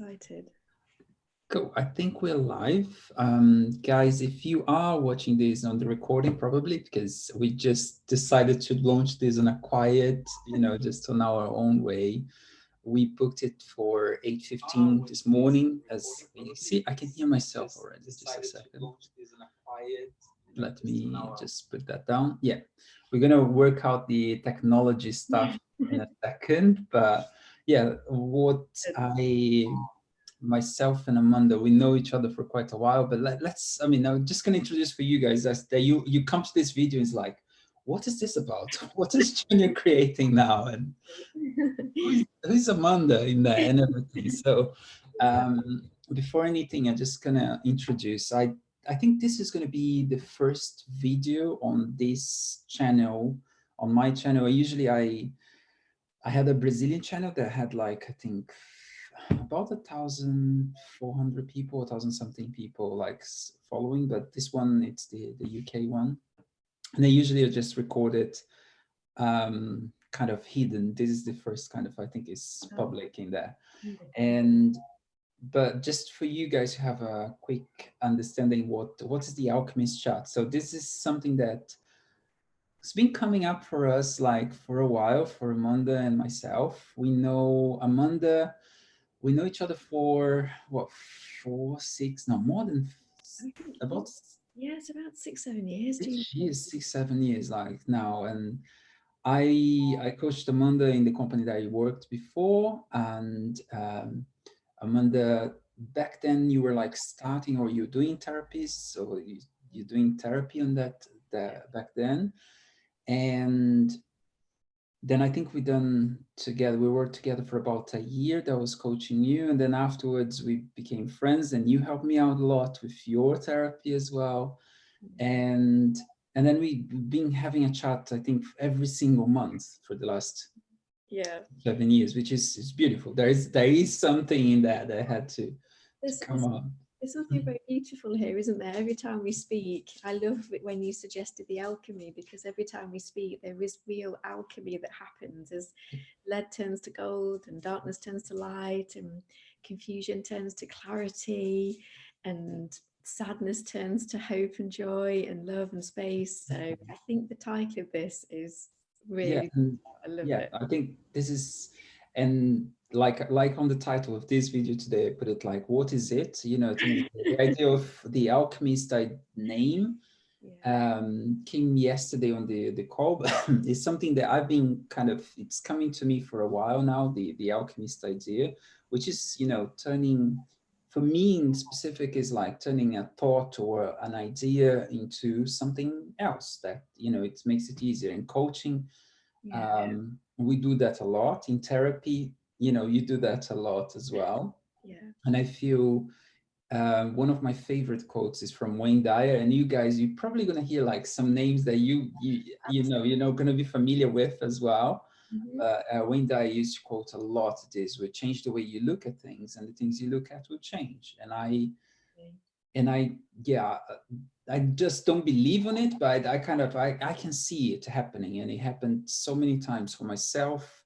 excited. Cool. I think we're live. Guys, if you are watching this on the recording, probably because we just decided to launch this on a quiet, just on our own way. We booked it for 8:15 this morning. As you see, I can hear myself already. Just a second. Let me just put that down. Yeah, we're gonna work out the technology stuff in a second, but yeah, what I myself and Amanda, we know each other for quite a while, but let's, I'm just going to introduce for you guys that you come to this video, it's like, what is this about? What is Junior creating now? And who's Amanda in there and everything? So before anything, I'm just going to introduce, I think this is going to be the first video on this channel, on my channel. I had a Brazilian channel that had like, I think about 1,400 people, 1,000 something people like following, but this one, it's the UK one. And I usually just record it kind of hidden. This is the first kind of, I think is public in there. But just for you guys to have a quick understanding, what is the Alchemist chat? So this is something that it's been coming up for us like for a while, for Amanda and myself. We know each other for what, 4, 6, no more than about it's about 6, 7 years. 6 years, 6, 7 years like now. And I coached Amanda in the company that I worked before, and Amanda, back then you were like starting, or you're doing therapies, so you're doing therapy on that back then. And then I think we worked together for about a year. That was coaching you. And then afterwards we became friends, and you helped me out a lot with your therapy as well. And then we've been having a chat, I think, every single month for the last 7 years, which is beautiful. There is something in that I had to come on. There's something very beautiful here, isn't there? Every time we speak, I love it when you suggested the alchemy, because every time we speak, there is real alchemy that happens as lead turns to gold and darkness turns to light and confusion turns to clarity and sadness turns to hope and joy and love and space. So I think the title of this is really, I love it. I think this is, and like on the title of this video today, I put it like, what is it? The idea of the Alchemist name came yesterday on the call. It's something that I've been it's coming to me for a while now, the Alchemist idea, which is, turning, for me in specific, is like turning a thought or an idea into something else that, it makes it easier. In coaching, we do that a lot. In therapy, you do that a lot as well. And I feel one of my favorite quotes is from Wayne Dyer, and you guys, you're probably going to hear like some names that you're going to be familiar with as well. Wayne Dyer used to quote a lot this: will change the way you look at things, and the things you look at will change. And I just don't believe on it, but I can see it happening, and it happened so many times for myself,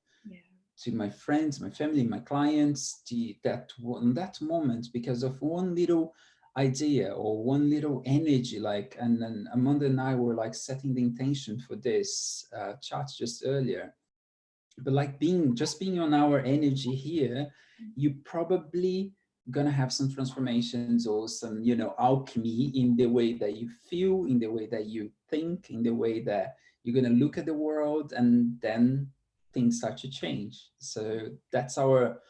to my friends, my family, my clients, that moment, because of one little idea or one little energy, and then Amanda and I were like setting the intention for this chat just earlier. But like being on our energy here, you probably gonna have some transformations or some, alchemy in the way that you feel, in the way that you think, in the way that you're gonna look at the world, and then things start to change. So that's our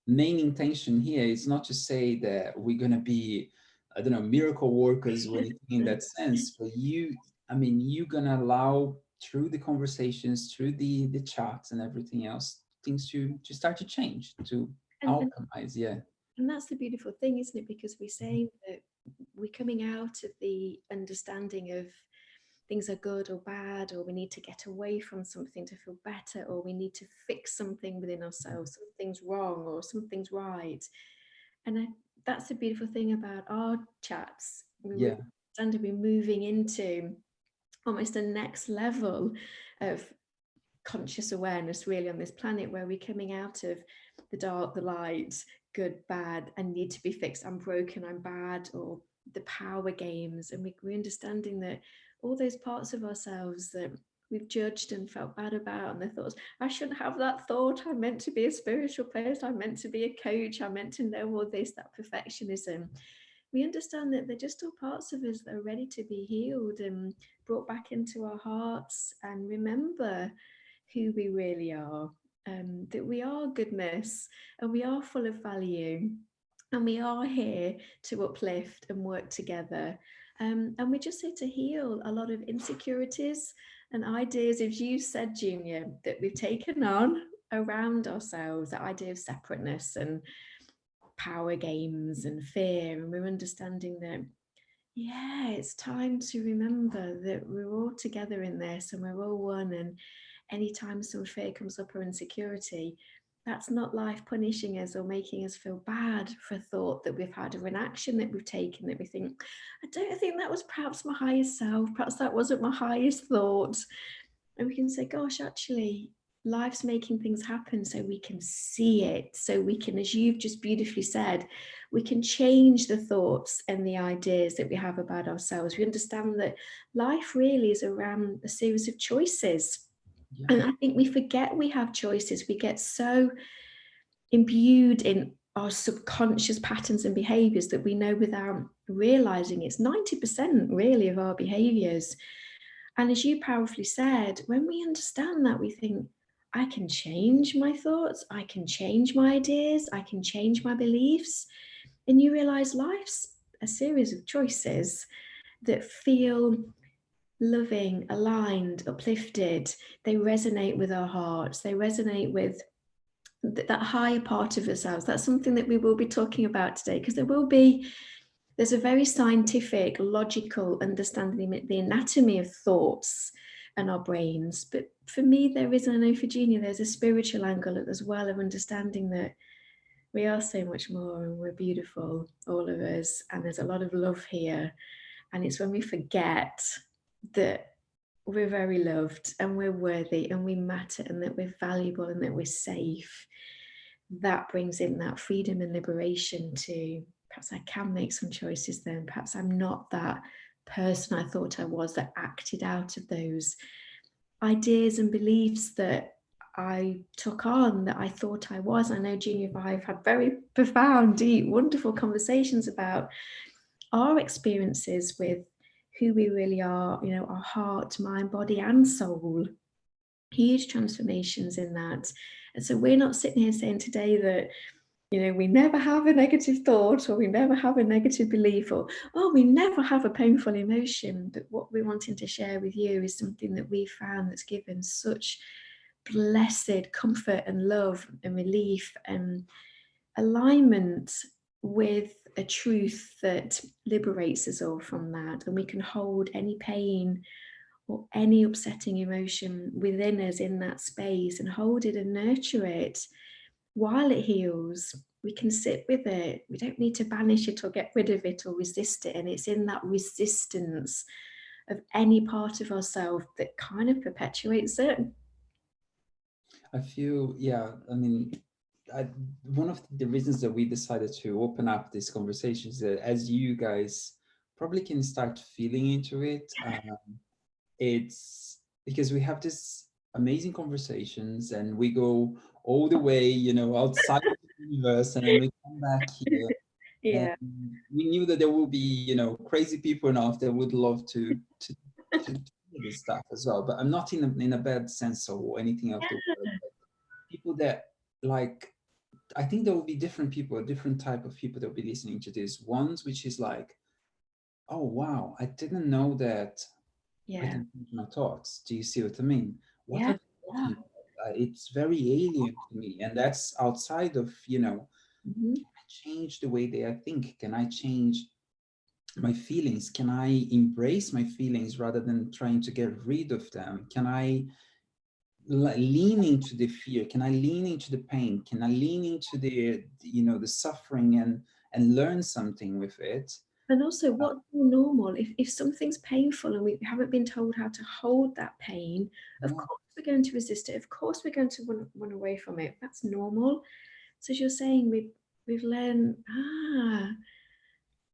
main intention here. It's not to say that we're gonna be, I don't know, miracle workers or anything in that sense, but you're gonna allow, through the conversations, through the chats and everything else, things to start to change, to alchemize. And that's the beautiful thing, isn't it? Because we're saying that we're coming out of the understanding of things are good or bad, or we need to get away from something to feel better, or we need to fix something within ourselves, something's wrong or something's right. And that's the beautiful thing about our chats. We're moving into almost a next level of conscious awareness really on this planet, where we're coming out of the dark, the light, good, bad, and need to be fixed, I'm broken, I'm bad, or the power games. And we're understanding that all those parts of ourselves that we've judged and felt bad about, and the thoughts, I shouldn't have that thought, I'm meant to be a spiritual person, I'm meant to be a coach, I'm meant to know all this, that perfectionism. We understand that they're just all parts of us that are ready to be healed and brought back into our hearts, and remember who we really are, that we are goodness and we are full of value, and we are here to uplift and work together. And we're just here to heal a lot of insecurities and ideas, as you said, Junior, that we've taken on around ourselves, that idea of separateness and power games and fear. And we're understanding that, yeah, it's time to remember that we're all together in this and we're all one. And anytime some fear comes up or insecurity, that's not life punishing us or making us feel bad for a thought that we've had or an action that we've taken that we think, I don't think that was perhaps my highest self, perhaps that wasn't my highest thought. And we can say, gosh, actually, life's making things happen so we can see it. So we can, as you've just beautifully said, we can change the thoughts and the ideas that we have about ourselves. We understand that life really is around a series of choices. Yeah. And I think we forget we have choices. We get so imbued in our subconscious patterns and behaviors that we know without realizing it's 90% really of our behaviors. And as you powerfully said, when we understand that, we think, I can change my thoughts, I can change my ideas, I can change my beliefs. And you realize life's a series of choices that feel loving, aligned, uplifted. They resonate with our hearts, they resonate with that higher part of ourselves. That's something that we will be talking about today, because there's a very scientific, logical understanding of the anatomy of thoughts and our brains. But for me, there is, and I know for Genia, there's a spiritual angle as well of understanding that we are so much more and we're beautiful, all of us. And there's a lot of love here. And it's when we forget that we're very loved and we're worthy and we matter and that we're valuable and that we're safe, that brings in that freedom and liberation to, perhaps I can make some choices then, perhaps I'm not that person I thought I was that acted out of those ideas and beliefs that I took on, that I thought I was. I know Junior and I have had very profound, deep, wonderful conversations about our experiences with who we really are, you know, our heart, mind, body, and soul. Huge transformations in that. And so we're not sitting here saying today that, you know, we never have a negative thought or we never have a negative belief or, oh, we never have a painful emotion. But what we're wanting to share with you is something that we found that's given such blessed comfort and love and relief and alignment with a truth that liberates us all from that. And we can hold any pain or any upsetting emotion within us in that space and hold it and nurture it while it heals. We can sit with it. We don't need to banish it or get rid of it or resist it. And it's in that resistance of any part of ourselves that kind of perpetuates it. I feel, yeah, I mean, one of the reasons that we decided to open up this conversation is that as you guys probably can start feeling into it, it's because we have this amazing conversations and we go all the way, you know, outside of the universe, and then we come back here. And Yeah. we knew that there will be, you know, crazy people enough that would love to do this stuff as well. But I'm not in a bad sense or anything of the word. But people that like, I think there will be different people, a different type of people that will be listening to this. Ones which is like, oh wow, I didn't know that I Yeah. can change my thoughts. Do you see what I mean? What Yeah. are you talking about? It's very alien to me, and that's outside of, you know, Mm-hmm. can I change the way that I think? Can I change my feelings? Can I embrace my feelings rather than trying to get rid of them? Can I lean into the fear? Can I lean into the pain? Can I lean into the, you know, the suffering and learn something with it? And also, what's more normal? If something's painful and we haven't been told how to hold that pain, of Yeah, course we're going to resist it. Of course we're going to run away from it. That's normal. So as you're saying, We've learned,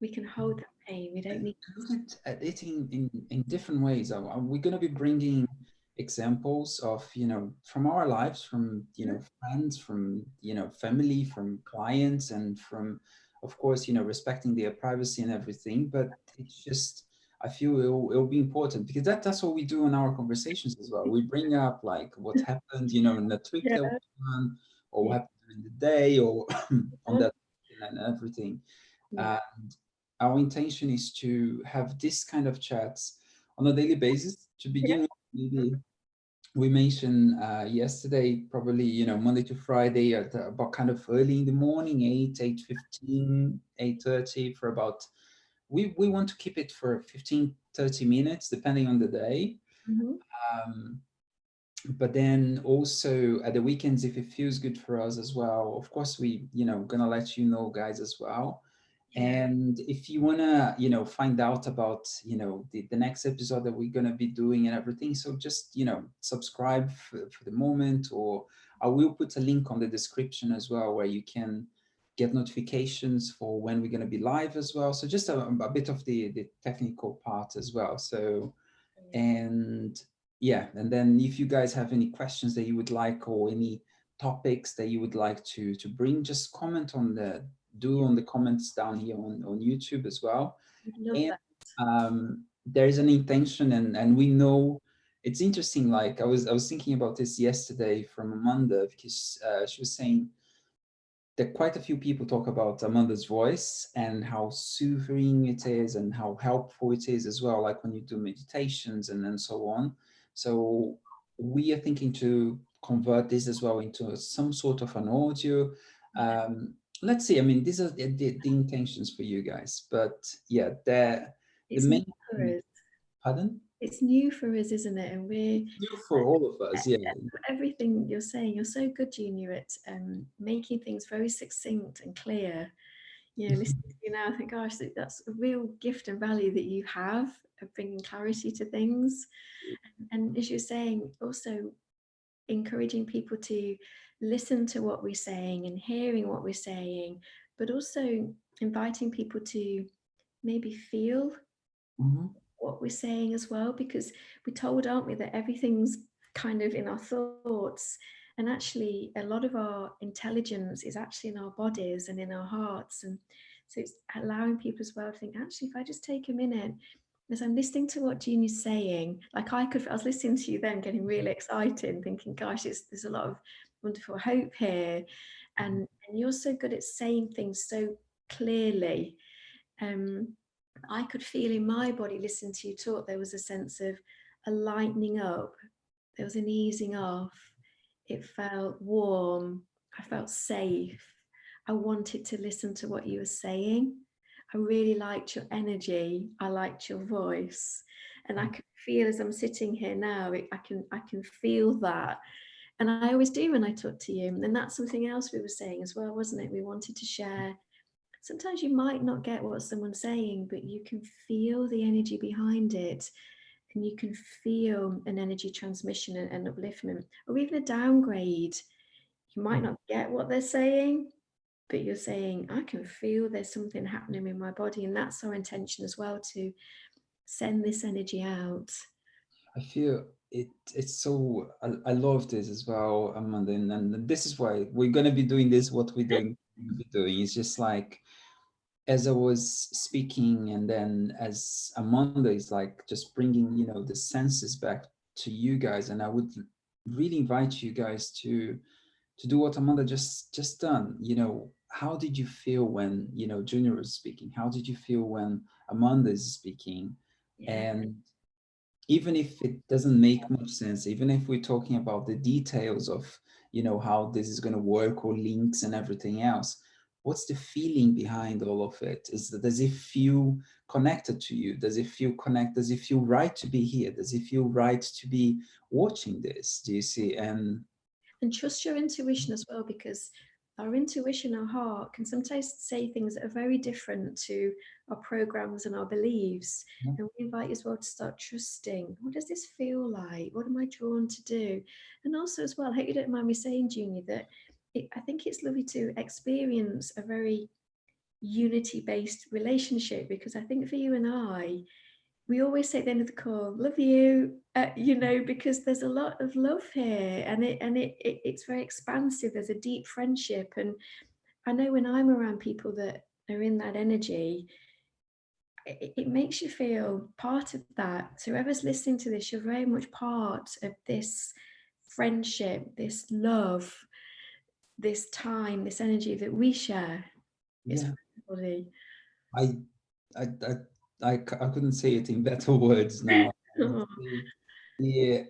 we can hold that pain. We don't And need look at it in different ways. We're going to be bringing examples of, from our lives, from, to. friends, from, family, from clients, and from, of course, respecting their privacy and everything. But it's just, I feel it'll be important because that's what we do in our conversations as well. We bring up like what happened, in the trip Yeah. that we done, or Yeah. what happened during the day, or on that and everything. Yeah. And our intention is to have this kind of chats on a daily basis. To begin with, maybe we mentioned yesterday, probably, Monday to Friday at about kind of early in the morning, 8:15, 8:30 for about, we want to keep it for 15, 30 minutes, depending on the day. Mhm. Um, but then also at the weekends, if it feels good for us as well, of course, we, gonna let you know, guys, as well. Yeah. And if you wanna, find out about, the next episode that we're gonna be doing and everything, so just, subscribe for the moment, or I will put a link on the description as well where you can get notifications for when we're gonna be live as well. So just a bit of the technical part as well. So, Brilliant. and yeah, and then if you guys have any questions that you would like, or any topics that you would like to bring, just comment on the do on the comments down here on YouTube as well. We'd love And that. there is an intention, and we know it's interesting. Like I was thinking about this yesterday from Amanda, because she was saying that quite a few people talk about Amanda's voice and how soothing it is and how helpful it is as well, like when you do meditations and so on. So we are thinking to convert this as well into some sort of an audio. Yeah. Let's see. I mean, these are the intentions for you guys, but yeah, the It's new main for thing. us. Pardon? It's new for us, isn't it? And we're New for all of us, yeah. everything you're saying. You're so good, Junior, at making things very succinct and clear. You know, listening to you now, I think, gosh, that's a real gift and value that you have of bringing clarity to things. And as you're saying, also encouraging people to listen to what we're saying and hearing what we're saying, but also inviting people to maybe feel Mhm. what we're saying as well, because we're told, aren't we, that everything's kind of in our thoughts. And actually, a lot of our intelligence is actually in our bodies and in our hearts. And so it's allowing people as well to think, actually, if I just take a minute, as I'm listening to what Jean is saying, like I was listening to you then, getting really excited, thinking, gosh, there's a lot of wonderful hope here. And you're so good at saying things so clearly. Um, I could feel in my body, listening to you talk, there was a sense of a lightening up, there was an easing off. It felt warm, I felt safe. I wanted to listen to what you were saying. I really liked your energy, I liked your voice. And I can feel as I'm sitting here now, I can feel that. And I always do when I talk to you. And that's something else we were saying as well, wasn't it? We wanted to share. Sometimes you might not get what someone's saying, but you can feel the energy behind it. And you can feel an energy transmission and upliftment, or even a downgrade. You might not get what they're saying, but you're saying, I can feel there's something happening in my body. And that's our intention as well, to send this energy out. I feel it's so I love this as well, Amanda, and this is why we're gonna be doing this. What we're be doing is just like, as I was speaking, and then as Amanda is like just bringing, the senses back to you guys, and I would really invite you guys to do what Amanda just done. How did you feel when, Junior was speaking? How did you feel when Amanda is speaking? Yeah. And even if it doesn't make much sense, even if we're talking about the details of, how this is going to work, or links and everything else, what's the feeling behind all of it? Does it feel connected to you? Does it feel does it feel right to be here? Does it feel right to be watching this? Do you see? And And trust your intuition as well, because our intuition, our heart, can sometimes say things that are very different to our programs and our beliefs. And we invite you as well to start trusting. What does this feel like? What am I drawn to do? And also, as well, I hope you don't mind me saying, Junior, that I think it's lovely to experience a very unity-based relationship, because I think for you and I, we always say at the end of the call, "Love you," because there's a lot of love here, and it's very expansive. There's a deep friendship, and I know when I'm around people that are in that energy, it makes you feel part of that. So whoever's listening to this, you're very much part of this friendship, this love, this time, this energy that we share. It's Yeah, for everybody. I, I, I, I couldn't say it in better words now. Oh, The,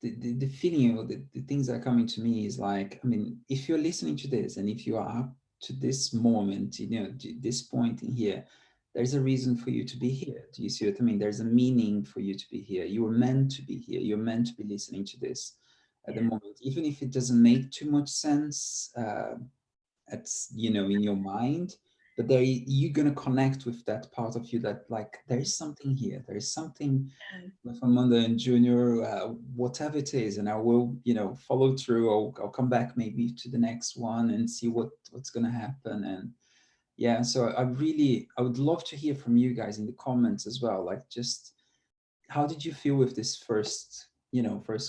the feeling or the things that are coming to me is like, I mean, if you're listening to this and if you are up to this moment, to this point in here, there's a reason for you to be here. Do you see what I mean? There's a meaning for you to be here. You were meant to be here. You're meant to be listening to this at the yeah. moment, even if it doesn't make too much sense in your mind. But there, you're gonna connect with that part of you that like there is something here. There is something with Amanda and Junior, whatever it is, and I will, follow through. I'll come back maybe to the next one and see what's gonna happen. And yeah, so I would love to hear from you guys in the comments as well. Like, just how did you feel with this first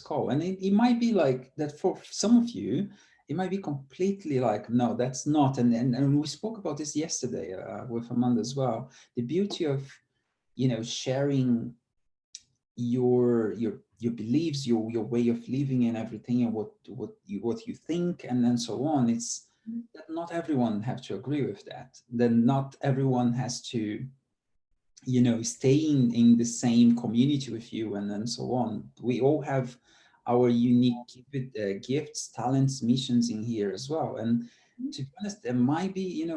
call? And it might be like that for some of you. It might be completely like, no, that's not. And we spoke about this yesterday with Amanda as well. The beauty of sharing your beliefs, your way of living and everything, and what you think, and then so on. It's that not everyone have to agree with that. Then not everyone has to stay in the same community with you, and then so on. We all have our unique gifts, talents, missions in here as well. And to be honest, there might be,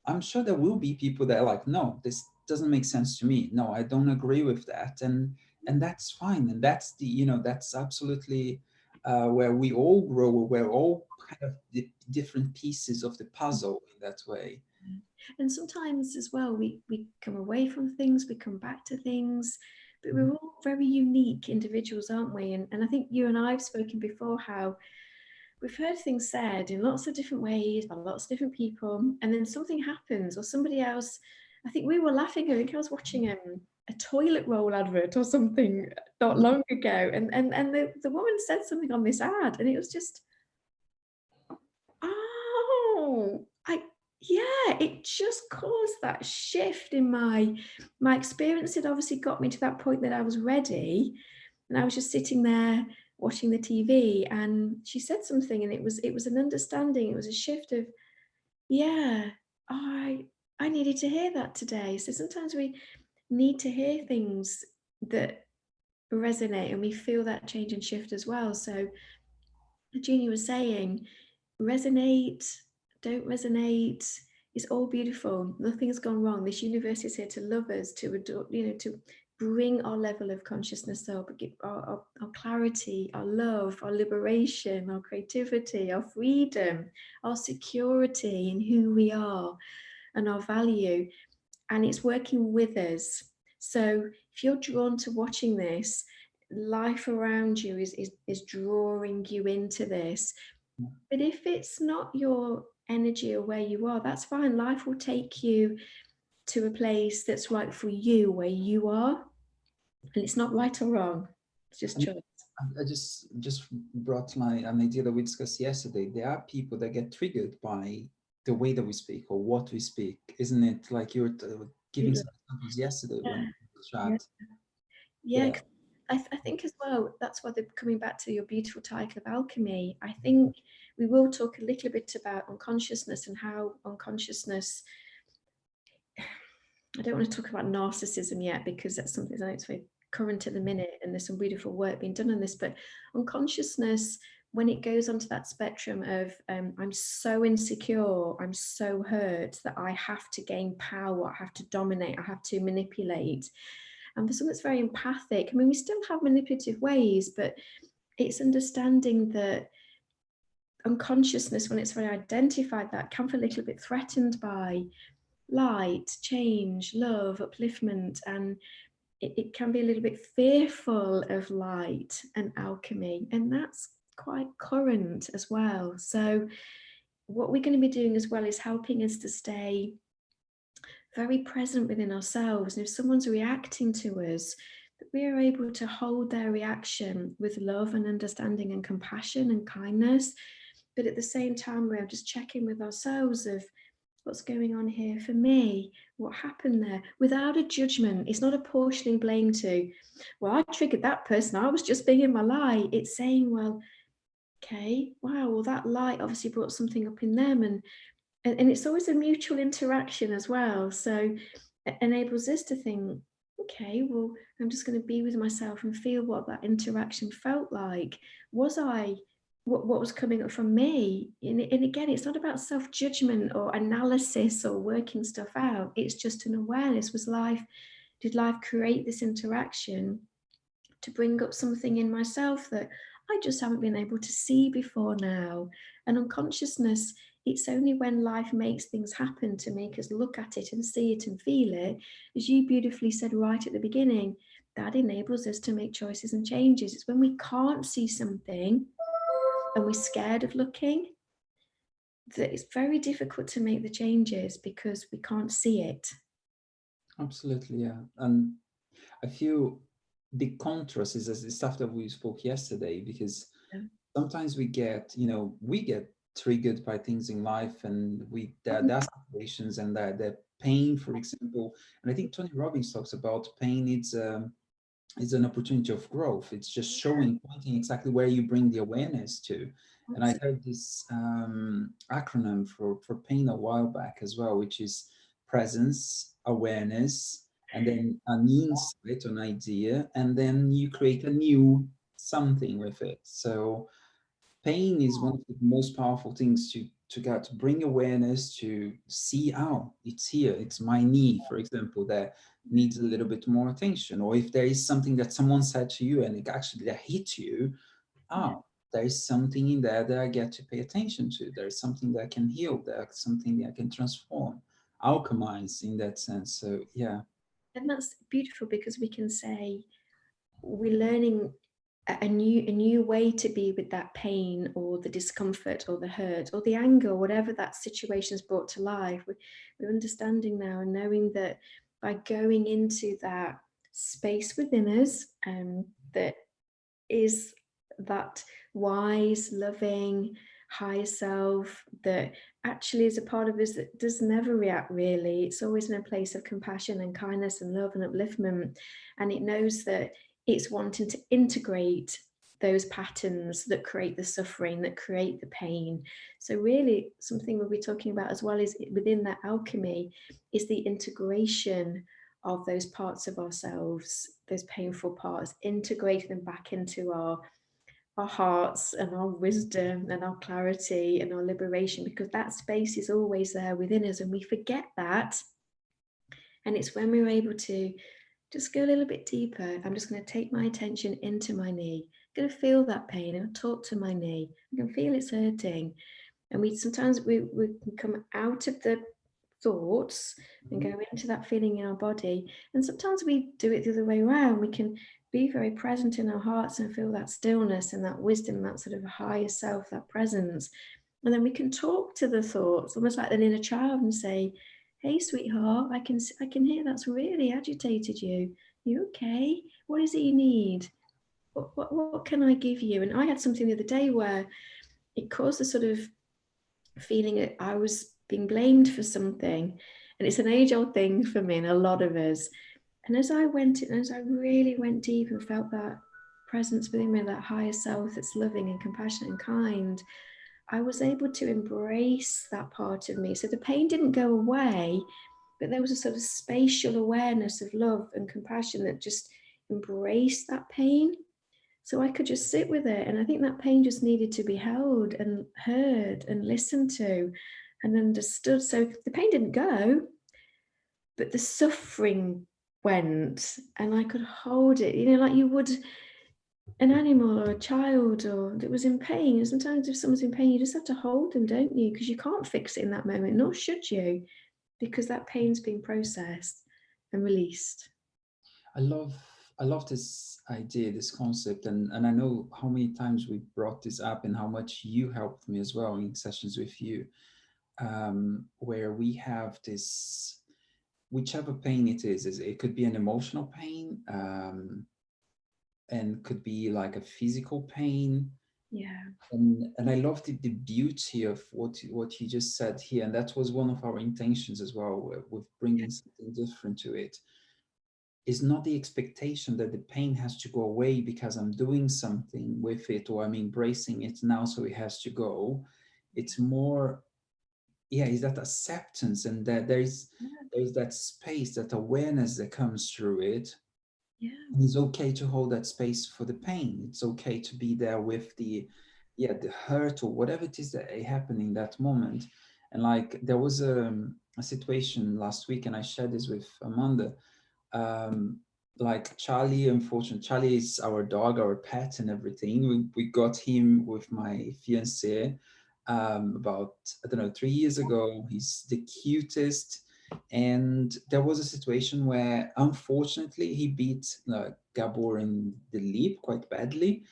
I'm sure there will be people that are like, no, this doesn't make sense to me. No, I don't agree with that. And that's fine. And that's that's absolutely where we all grow. We're all kind of different pieces of the puzzle in that way. And sometimes as well, we come away from things, we come back to things, but we're all very unique individuals, aren't we? And I think you and I have spoken before how we've heard things said in lots of different ways by lots of different people, and then something happens or somebody else. I think we were laughing. I think I was watching a toilet roll advert or something not Yeah. long ago, and the woman said something on this ad, and it was just, oh, yeah, it just caused that shift in my experience. It obviously got me to that point that I was ready, and I was just sitting there watching the TV, and she said something, and it was an understanding. It was a shift of, yeah, I needed to hear that today. So sometimes we need to hear things that resonate, and we feel that change and shift as well. So Jeannie was saying, resonate, don't resonate. It's all beautiful. Nothing's gone wrong. This universe is here to love us, to adore, to bring our level of consciousness up, give our clarity, our love, our liberation, our creativity, our freedom, our security in who we are and our value. And it's working with us. So if you're drawn to watching this, life around you is drawing you into this. But if it's not your energy or where you are, that's fine. Life will take you to a place that's right for you, where you are. And it's not right or wrong. It's just choice. I just brought an idea that we discussed yesterday. There are people that get triggered by the way that we speak or what we speak, isn't it? Like you were giving some examples yesterday when Yeah. we Yeah. chat. Yeah. Yeah, 'Cause I think as well, that's why they're coming back to your beautiful title of alchemy. I think we will talk a little bit about unconsciousness and how unconsciousness, I don't want to talk about narcissism yet, because that's something I know it's very current at the minute, and there's some beautiful work being done on this. But unconsciousness, when it goes onto that spectrum of I'm so insecure, I'm so hurt that I have to gain power, I have to dominate, I have to manipulate. And for someone that's very empathic, I mean, we still have manipulative ways, but it's understanding that unconsciousness, when it's very identified, that can feel a little bit threatened by light, change, love, upliftment, and it can be a little bit fearful of light and alchemy. And that's quite current as well. So what we're going to be doing as well is helping us to stay very present within ourselves. And if someone's reacting to us, that we are able to hold their reaction with love and understanding and compassion and kindness. But at the same time, we're just checking with ourselves of what's going on here for me, what happened there, without a judgment. It's not apportioning blame to, well, I triggered that person, I was just being in my lie. It's saying, well, okay, wow, well, that light obviously brought something up in them. And it's always a mutual interaction as well. So it enables us to think, okay, well, I'm just going to be with myself and feel what that interaction felt like. Was I, what was coming up from me? And again, it's not about self-judgment or analysis or working stuff out. It's just an awareness. Did life create this interaction to bring up something in myself that I just haven't been able to see before now? And unconsciousness, it's only when life makes things happen to make us look at it and see it and feel it, as you beautifully said right at the beginning, that enables us to make choices and changes. It's when we can't see something and we're scared of looking that it's very difficult to make the changes because we can't see it. Absolutely, yeah. And I feel the contrast is the stuff that we spoke yesterday, because Yeah. sometimes we get triggered by things in life, and there are situations and that pain, for example. And I think Tony Robbins talks about pain. It's an opportunity of growth. It's just pointing exactly where you bring the awareness to. And I heard this acronym for pain a while back as well, which is presence, awareness, and then an insight, an idea, and then you create a new something with it. So pain is one of the most powerful things to get to bring awareness to see, oh, it's here, it's my knee, for example, that needs a little bit more attention. Or if there is something that someone said to you and it actually that hit you, oh, there is something in there that I get to pay attention to. There's something that can heal, there's something that can transform, alchemize in that sense. So yeah. And that's beautiful because we can say we're learning a new way to be with that pain or the discomfort or the hurt or the anger, whatever that situation's brought to life. We're understanding now and knowing that by going into that space within us, that is that wise, loving, higher self that actually is a part of us that does never react really. It's always in a place of compassion and kindness and love and upliftment. And it knows that it's wanting to integrate those patterns that create the suffering, that create the pain. So really something we'll be talking about as well is within that alchemy is the integration of those parts of ourselves, those painful parts, integrating them back into our hearts and our wisdom and our clarity and our liberation, because that space is always there within us and we forget that. And it's when we're able to just go a little bit deeper. I'm just going to take my attention into my knee. I'm going to feel that pain. I'll talk to my knee. I can feel it's hurting. And we sometimes we can come out of the thoughts and go into that feeling in our body. And sometimes we do it the other way around. We can be very present in our hearts and feel that stillness and that wisdom, that sort of higher self, that presence. And then we can talk to the thoughts, almost like an inner child, and say, "Hey, sweetheart, I can hear that's really agitated you. You okay? What is it you need? What can I give you?" And I had something the other day where it caused a sort of feeling that I was being blamed for something. And it's an age-old thing for me and a lot of us. And as I went in, as I really went deep and felt that presence within me, that higher self that's loving and compassionate and kind, I was able to embrace that part of me. So the pain didn't go away, but there was a sort of spatial awareness of love and compassion that just embraced that pain. So I could just sit with it. And I think that pain just needed to be held and heard and listened to and understood. So the pain didn't go, but the suffering went, and I could hold it, like you would an animal or a child or that was in pain. And sometimes if someone's in pain, you just have to hold them, don't you? Because you can't fix it in that moment, nor should you, because that pain's being processed and released. I love I love this idea, this concept, and I know how many times we brought this up and how much you helped me as well in sessions with you, where we have this, whichever pain it is it could be an emotional pain, and could be like a physical pain. Yeah. And I love the beauty of what you just said here, and that was one of our intentions as well with Yeah. bringing something different to it. Is not the expectation that the pain has to go away because I'm doing something with it or I'm embracing it now, so it has to go. It's more, yeah, is that acceptance, and that there's that space, that awareness that comes through it. Yeah. And it's okay to hold that space for the pain. It's okay to be there with the, yeah, the hurt or whatever it is that happened in that moment. And like there was a situation last week, and I shared this with Amanda. um like Charlie, unfortunately, Charlie is our dog, our pet and everything. We got him with my fiance about, I don't know, 3 years ago. He's the cutest. And there was a situation where unfortunately he beat Gabor in the lip quite badly.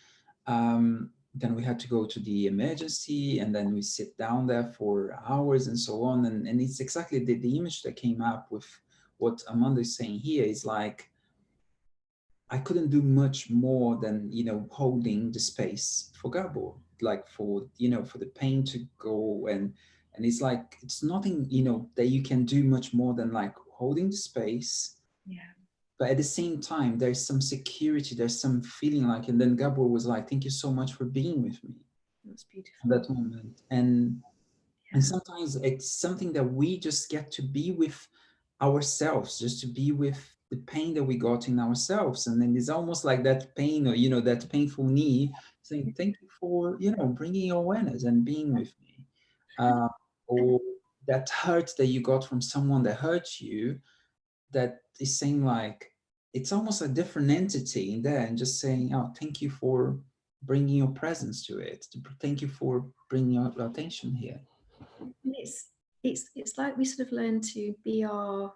Then we had to go to the emergency, and then we sit down there for hours and so on. And it's exactly the image that came up with what Amanda is saying here. Is like, I couldn't do much more than, holding the space for Gabor, like for, for the pain to go. And it's like, it's nothing, that you can do much more than like holding the space. Yeah. But at the same time, there's some security, there's some feeling like, and then Gabor was like, thank you so much for being with me That's at beautiful. that moment. And Yeah. sometimes it's something that we just get to be with ourselves, just to be with the pain that we got in ourselves. And then it's almost like that pain, or that painful knee, saying thank you for, bringing awareness and being with me. uh, or that hurt that you got from someone that hurt you, that is saying like, it's almost a different entity in there, and just saying, oh, thank you for bringing your presence to it, thank you for bringing your attention here. And it's like we sort of learn to be our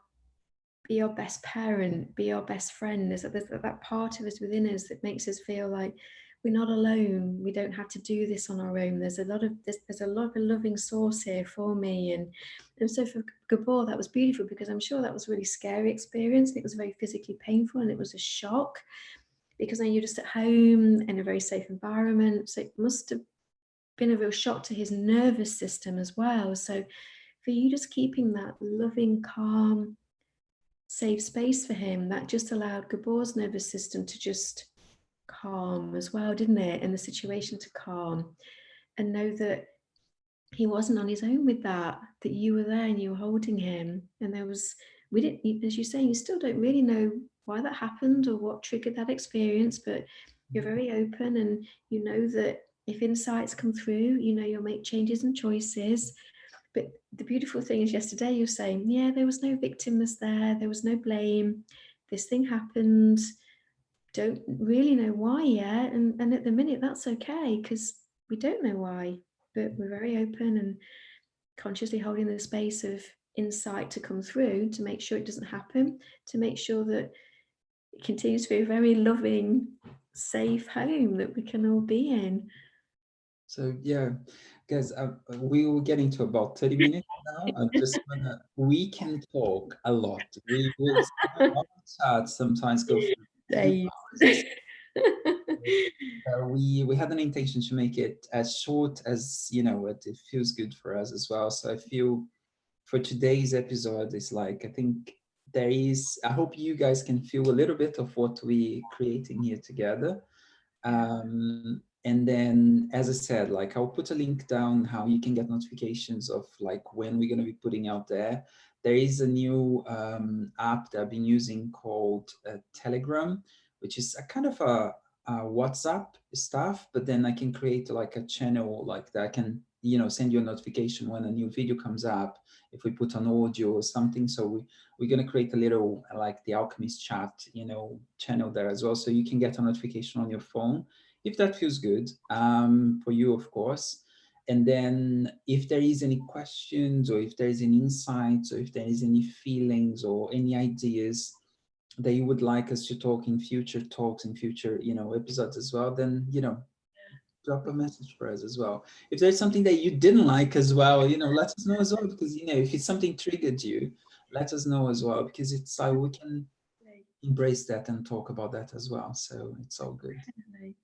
best parent, be our best friend. There's that part of us within us that makes us feel like we're not alone. We don't have to do this on our own. There's a lot of a loving source here for me. And so for Gabor, that was beautiful, because I'm sure that was a really scary experience. And it was very physically painful, and it was a shock, because then you're just at home in a very safe environment. So it must have been a real shock to his nervous system as well. So for you just keeping that loving, calm, safe space for him, that just allowed Gabor's nervous system to just calm as well, didn't it? And the situation to calm, and know that he wasn't on his own with that, that you were there and you were holding him. And we didn't, as you say, you still don't really know why that happened or what triggered that experience, but you're very open, and you know that if insights come through, you'll make changes and choices. But the beautiful thing is, yesterday you're saying, yeah, there was no victims there was no blame. This thing happened. Don't really know why yet. And at the minute, that's okay, because we don't know why, but we're very open and consciously holding the space of insight to come through, to make sure it doesn't happen, to make sure that it continues to be a very loving, safe home that we can all be in. So yeah, guys, we will get into about 30 minutes now. I just wanna, we can talk a lot. We will, our chats sometimes go for 2 hours or so. We had an intention to make it as short as, it feels good for us as well. So I feel for today's episode is like, I think I hope you guys can feel a little bit of what we creating here together. And then, as I said, like I'll put a link down how you can get notifications of like when we're going to be putting out there. There is a new app that I've been using called Telegram, which is a kind of a WhatsApp stuff, but then I can create like a channel like that. I can, send you a notification when a new video comes up, if we put an audio or something. So we're going to create a little like the Alchemist chat, channel there as well. So you can get a notification on your phone if that feels good for you, of course. And then if there is any questions, or if there is any insights, or if there is any feelings or any ideas, that you would like us to talk in future talks, in future, episodes as well, then, drop a message for us as well. If there's something that you didn't like as well, let us know as well, because, if it's something triggered you, let us know as well, because it's like we can embrace that and talk about that as well. So it's all good. Definitely.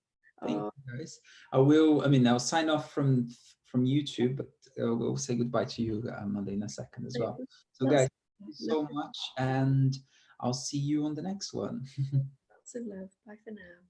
Thank Oh, you, guys. I'll sign off from YouTube, but we'll say goodbye to you, Monday, in a second as well. So, guys, lots, thank you so much, and I'll see you on the next one. lots of love. Bye for now.